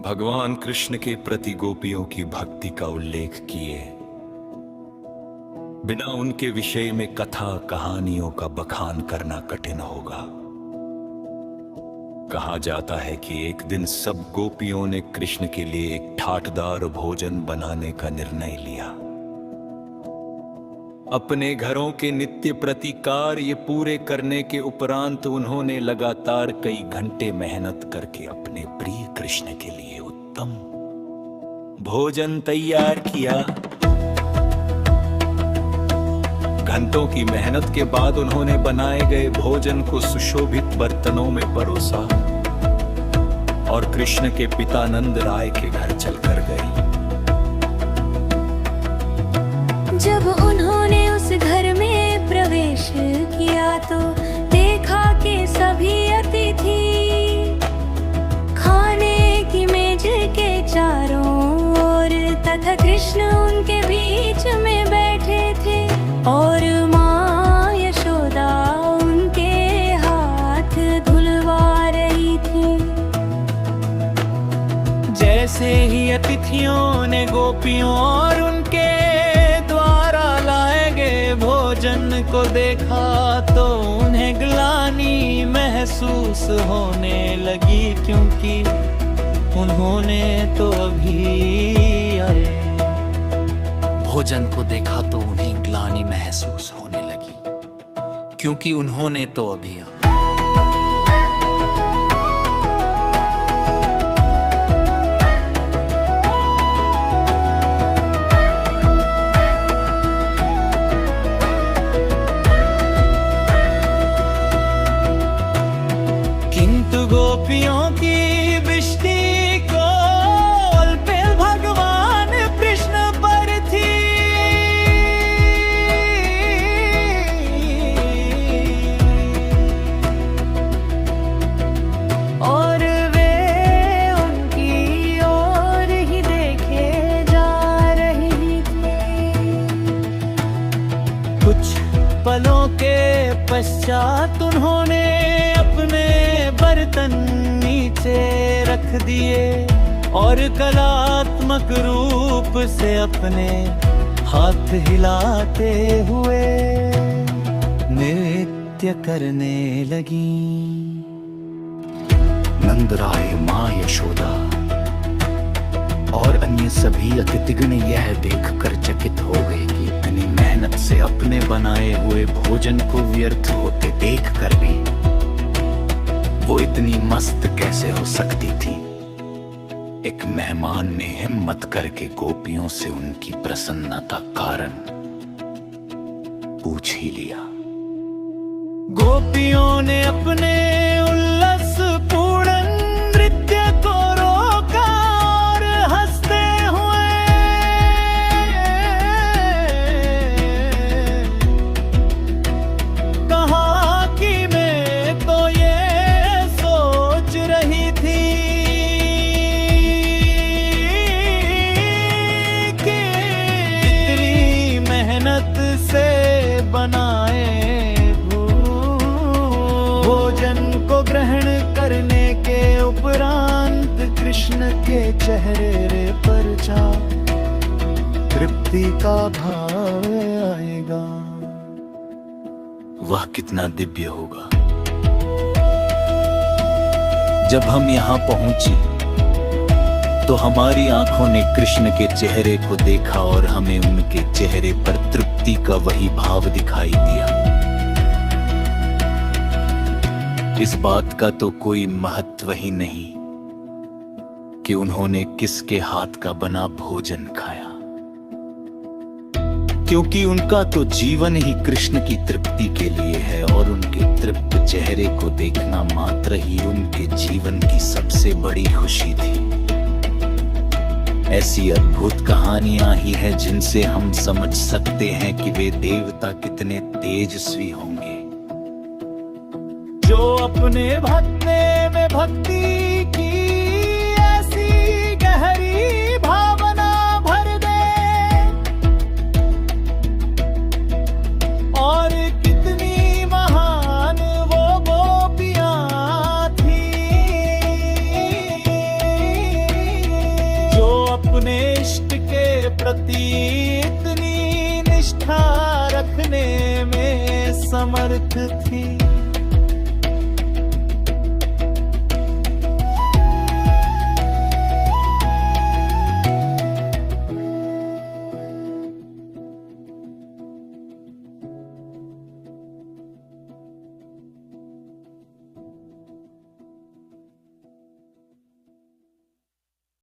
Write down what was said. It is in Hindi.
भगवान कृष्ण के प्रति गोपियों की भक्ति का उल्लेख किए बिना उनके विषय में कथा कहानियों का बखान करना कठिन होगा। कहा जाता है कि एक दिन सब गोपियों ने कृष्ण के लिए एक ठाठदार भोजन बनाने का निर्णय लिया। अपने घरों के नित्य प्रति कार्य पूरे करने के उपरांत उन्होंने लगातार कई घंटे मेहनत करके अपने प्रिय कृष्ण के लिए उत्तम भोजन तैयार किया। घंटों की मेहनत के बाद उन्होंने बनाए गए भोजन को सुशोभित बर्तनों में परोसा और कृष्ण के पिता नंद राय के घर चलकर गई। जब उन्होंने उस घर में प्रवेश किया तो देखा कि सभी अतिथि खाने की मेज के चारों ओर तथा कृष्ण उनके बीच में बैठे थे और माँ यशोदा उनके हाथ धुलवा रही थी। जैसे ही अतिथियों ने गोपियों और उनके भोजन को देखा तो उन्हें ग्लानि महसूस होने लगी, क्योंकि उन्होंने तो अभी भोजन को देखा तो उन्हें ग्लानि महसूस होने लगी, क्योंकि उन्होंने तो अभी गोपियों की दृष्टि को पे भगवान कृष्ण पर थी और वे उनकी ओर ही देखे जा रही थी। कुछ पलों के पश्चात उन्होंने अपने बर्तन नीचे रख दिए और कलात्मक रूप से अपने हाथ हिलाते हुए नृत्य करने लगी। नंद राय, माँ यशोदा और अन्य सभी अतिथिगण यह देखकर चकित हो गए कि इतनी मेहनत से अपने बनाए हुए भोजन को व्यर्थ होते देखकर भी वो इतनी मस्त कैसे हो सकती थी। एक मेहमान ने हिम्मत करके गोपियों से उनकी प्रसन्नता कारण पूछ ही लिया। गोपियों ने अपने उल्लास पूर्ण नृत्य को रोका और हंसते हुए कहा कि मैं तो ये सोच रही थी कि इतनी मेहनत से बनाए भोजन को ग्रहण करने के उपरांत कृष्ण के चेहरे पर तृप्ति का भाव आएगा। वह कितना दिव्य होगा। जब हम यहाँ पहुंची तो हमारी आंखों ने कृष्ण के चेहरे को देखा और हमें उनके चेहरे पर तृप्ति का वही भाव दिखाई दिया। इस बात का तो कोई महत्व ही नहीं कि उन्होंने किसके हाथ का बना भोजन खाया, क्योंकि उनका तो जीवन ही कृष्ण की तृप्ति के लिए है और उनके तृप्त चेहरे को देखना मात्र ही उनके जीवन की सबसे बड़ी खुशी थी। ऐसी अद्भुत कहानियां ही हैं जिनसे हम समझ सकते हैं कि वे देवता कितने तेजस्वी होंगे, जो अपने भक्ते में भक्ति की ऐसी गहरी भावना भर दे और कितनी महान वो गोपियां थी। प्रति इतनी निष्ठा रखने में समर्थ थी।